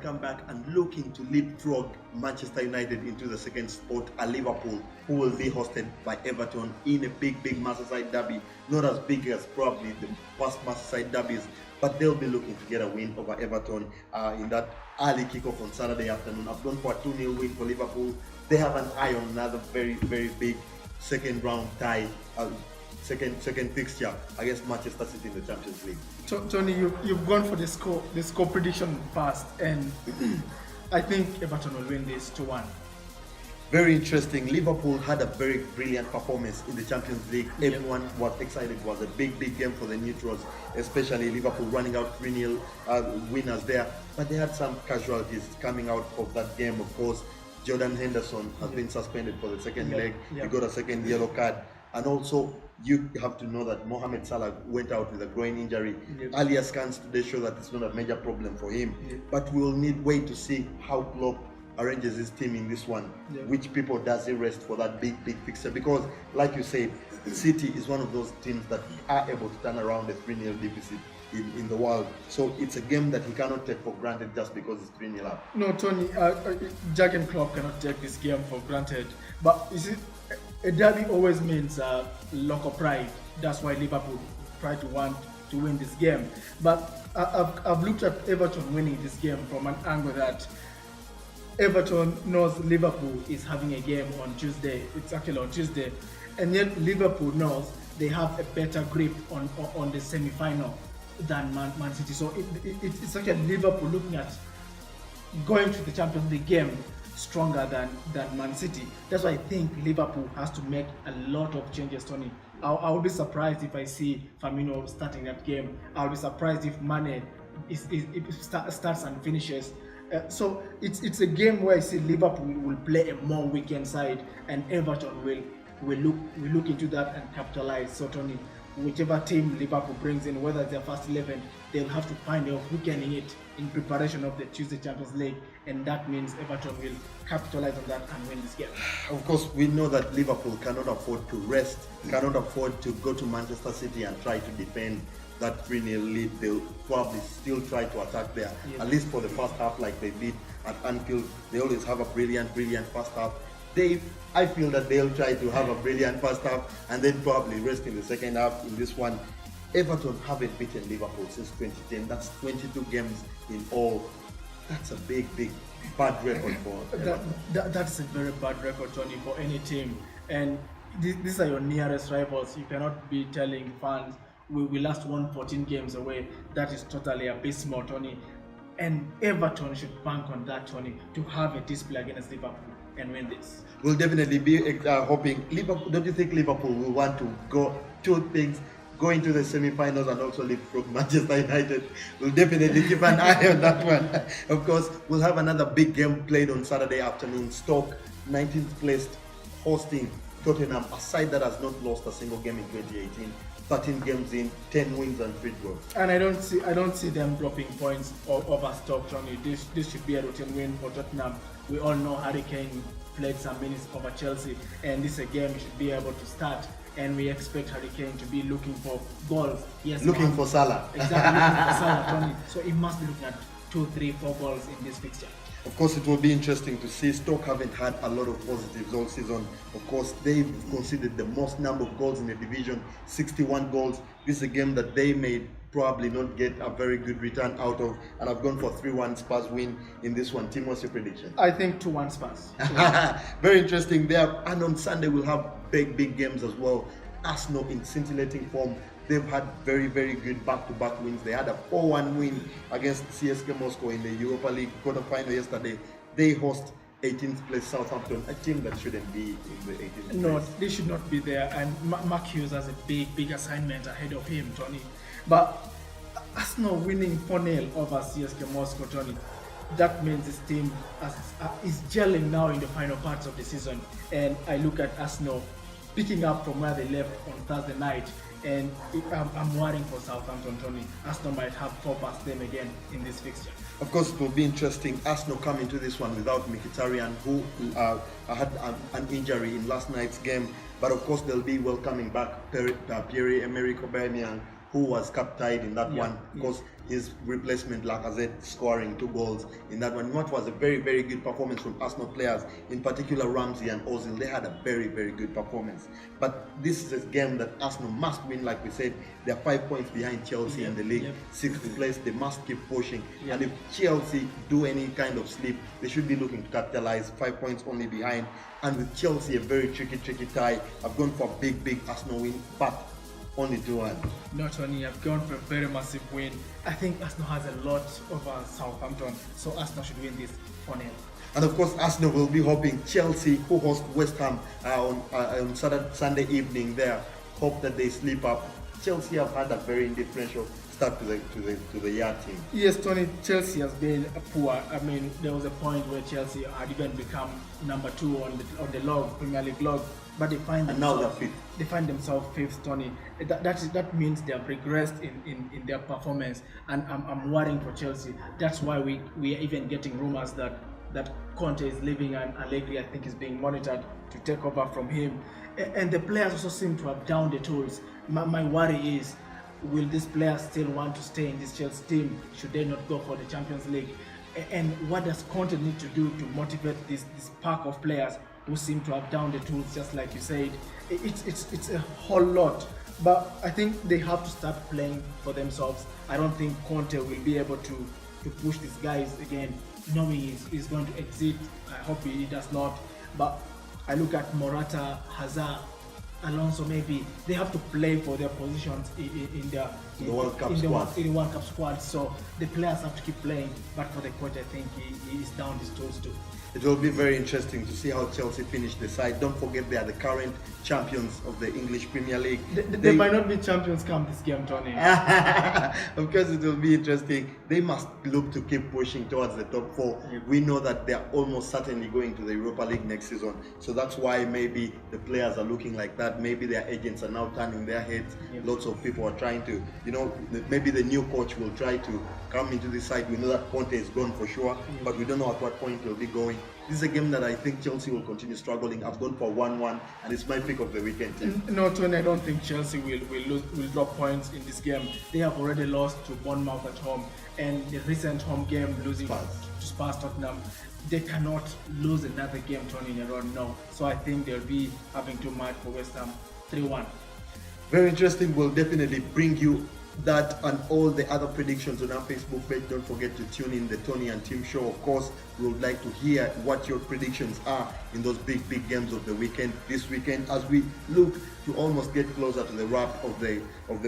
come back and looking to leapfrog Manchester United into the second spot at Liverpool, who will be hosted by Everton in a big Merseyside derby. Not as big as probably the past Merseyside derbies, but they'll be looking to get a win over Everton in that early kickoff on Saturday afternoon. I've gone for a 2-0 win for Liverpool. They have an eye on another very big second round tie, second fixture against Manchester City in the Champions League. Tony, you've gone for the score prediction first, and I think Everton will win this 2-1. Very interesting. Liverpool had a very brilliant performance in the Champions League. Everyone was excited. It was a big game for the neutrals, especially Liverpool running out 3-0 winners there. But they had some casualties coming out of that game. Of course, Jordan Henderson has been suspended for the second leg. He got a second yellow card. And also, you have to know that Mohamed Salah went out with a groin injury. Earlier scans today show that it's not a major problem for him. But we'll wait to see how Klopp arranges his team in this one, which people does he rest for that big fixture, because like you said, City is one of those teams that are able to turn around a 3-0 deficit in the world. So it's a game that he cannot take for granted just because it's 3-0 up. No, Tony, Jurgen Klopp cannot take this game for granted. But you see, a derby always means local pride. That's why Liverpool try to want to win this game. But I've looked at Everton winning this game from an angle that Everton knows Liverpool is having a game on Tuesday. It's actually on Tuesday, and yet Liverpool knows they have a better grip on the semi-final than Man City. So it's actually Liverpool looking at going to the Champions League game stronger than Man City. That's why I think Liverpool has to make a lot of changes, Tony. I will be surprised if I see Firmino starting that game. I'll be surprised if Mane starts and finishes. So it's a game where I see Liverpool will play a more weekend side, and Everton will look into that and capitalize. So Tony, whichever team Liverpool brings in, whether it's their first 11, they'll have to find a way of weakening it in preparation of the Tuesday Champions League, and that means Everton will capitalize on that and win this game. Of course, we know that Liverpool cannot afford to rest, cannot afford to go to Manchester City and try to defend that 3-0 lead. They'll probably still try to attack there, at least for the first half, like they did at Anfield. They always have a brilliant first half. I feel that they'll try to have a brilliant first half and then probably rest in the second half in this one. Everton haven't beaten Liverpool since 2010. That's 22 games in all. That's a big bad record for Everton. That's a very bad record, Tony, for any team. And these are your nearest rivals. You cannot be telling fans, we last won 14 games away. That is totally abysmal, Tony. And Everton should bank on that, Tony, to have a display against Liverpool and win this. We'll definitely be hoping. Liverpool, don't you think Liverpool will want to go two things, go into the semi-finals and also leapfrog Manchester United? We'll definitely keep an eye on that one. Of course, we'll have another big game played on Saturday afternoon. Stoke, 19th placed, hosting Tottenham, a side that has not lost a single game in 2018. 13 games in, 10 wins and 3 draws. And I don't see them dropping points over Stoke, Tony. This should be a routine win for Tottenham. We all know Harry Kane played some minutes over Chelsea, and this is a game he should be able to start. And we expect Harry Kane to be looking for goals. Yes, looking for Salah. Exactly, looking for Salah, Tony. So he must be looking at 2, 3, 4 goals in this fixture. Of course, it will be interesting to see. Stoke haven't had a lot of positives all season. Of course, they've conceded the most number of goals in the division, 61 goals. This is a game that they may probably not get a very good return out of, and I've gone for 3-1 Spurs win in this one. Tim, what's your prediction? I think 2-1 Spurs. Very interesting there. And on Sunday, we'll have big games as well. Arsenal in scintillating form. They've had very good back-to-back wins. They had a 4-1 win against CSKA Moscow in the Europa League quarterfinal yesterday. They host 18th place Southampton, a team that shouldn't be in the 18th place. No, they should not be there. And Mark Hughes has a big assignment ahead of him, Tony. But Arsenal winning 4-0 over CSKA Moscow, Tony, that means this team is gelling now in the final parts of the season. And I look at Arsenal picking up from where they left on Thursday night. And I'm worrying for Southampton, Tony. Arsenal might have 4 past them again in this fixture. Of course, it will be interesting. Arsenal come into this one without Mkhitaryan, who had an injury in last night's game. But of course, they'll be welcoming back Pierre-Emerick Aubameyang, who was captained in that one, yeah. because his replacement Lacazette scoring 2 goals in that one. What was a very, very good performance from Arsenal players, in particular Ramsey and Ozil. They had a very, very good performance. But this is a game that Arsenal must win. Like we said, they're 5 points behind Chelsea in the league, 6th place. They must keep pushing. And if Chelsea do any kind of slip, they should be looking to capitalize. 5 points only behind. And with Chelsea, a very tricky tie. I've gone for a big Arsenal win, but only 2-1. Not only I've gone for a very massive win. I think Arsenal has a lot over Southampton, so Arsenal should win this 4-0. And of course, Arsenal will be hoping Chelsea, who host West Ham on Sunday evening there, hope that they sleep up. Chelsea have had a very indifferential start to the year team. Yes, Tony, Chelsea has been poor. I mean, there was a point where Chelsea had even become number 2 on the log, Premier League log, but they find themselves fifth, Tony. That means they have regressed in their performance, and I'm worrying for Chelsea. That's why we are even getting rumors that Conte is leaving and Allegri, I think, is being monitored to take over from him. And the players also seem to have down the tools. My worry is, will these players still want to stay in this Chelsea team? Should they not go for the Champions League? And what does Conte need to do to motivate this pack of players who seem to have down the tools, just like you said? It's a whole lot. But I think they have to start playing for themselves. I don't think Conte will be able to push these guys again, knowing he's going to exit. I hope he does not. But I look at Morata, Hazard, Alonso, maybe they have to play for their positions in the World Cup squad. So the players have to keep playing. But for the coach, I think he is down his tools too. It will be very interesting to see how Chelsea finish the side. Don't forget, they are the current champions of the English Premier League. They might not be champions come this game, Tony. Of course, it will be interesting. They must look to keep pushing towards the top 4. We know that they are almost certainly going to the Europa League next season. So that's why maybe the players are looking like that. Maybe their agents are now turning their heads. Lots of people are trying to, maybe the new coach will try to come into the side. We know that Conte is gone for sure, but we don't know at what point he'll be going. This is a game that I think Chelsea will continue struggling. I've gone for 1-1, and it's my pick of the weekend. No, Tony, I don't think Chelsea will drop points in this game. They have already lost to Bournemouth at home, and the recent home game losing to Spurs Tottenham. They cannot lose another game, Tony, in a row, no. So I think they'll be having too much for West Ham. 3-1. Very interesting. We'll definitely bring you that and all the other predictions on our Facebook page. Don't forget to tune in the Tonny and Tim show. Of course, we would like to hear what your predictions are in those big games of the weekend, this weekend, as we look to almost get closer to the wrap of the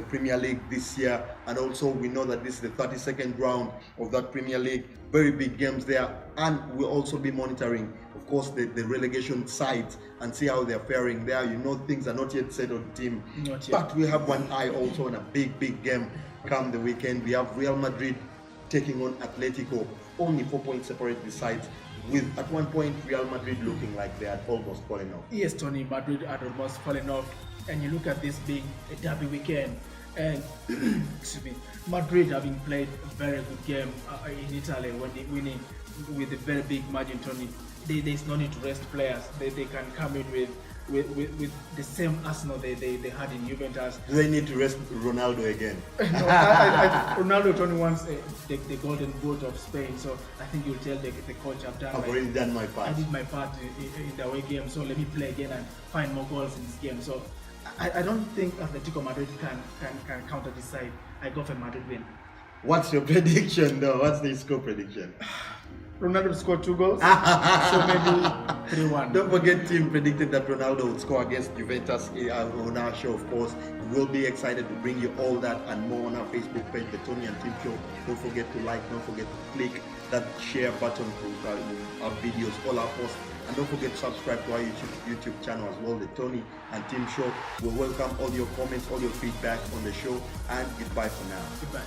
Premier League this year. And also, we know that this is the 32nd round of that Premier League. Very big games there, and we'll also be monitoring, of course, the relegation sides and see how they're faring there. Things are not yet set on the team, but we have one eye also on a big game come the weekend. We have Real Madrid taking on Atletico. Only 4 points separate the sides, with at one point Real Madrid looking like they had almost fallen off. Yes, Tony, Madrid had almost fallen off, and you look at this big derby weekend, and excuse me, Madrid having played a very good game in Italy when they winning with a very big margin, Tony. There's no need to rest players. They can come in with the same Arsenal they had in Juventus. Do they need to rest Ronaldo again? No, Ronaldo, Tony, wants the golden boot of Spain, so I think you'll tell the coach I've already done my part. I did my part in the away game, so let me play again and find more goals in this game. So I don't think Atletico Madrid can counter this side. I go for Madrid win. What's your prediction though? What's the score prediction? Ronaldo scored 2 goals, so maybe 3-1. Don't forget, Tim predicted that Ronaldo would score against Juventus on our show, of course. We'll be excited to bring you all that and more on our Facebook page, the Tonny and Tim Show. Don't forget to like, don't forget to click that share button to our videos, all our posts. And don't forget to subscribe to our YouTube channel as well, the Tonny and Tim Show. We'll welcome all your comments, all your feedback on the show, and goodbye for now. Goodbye.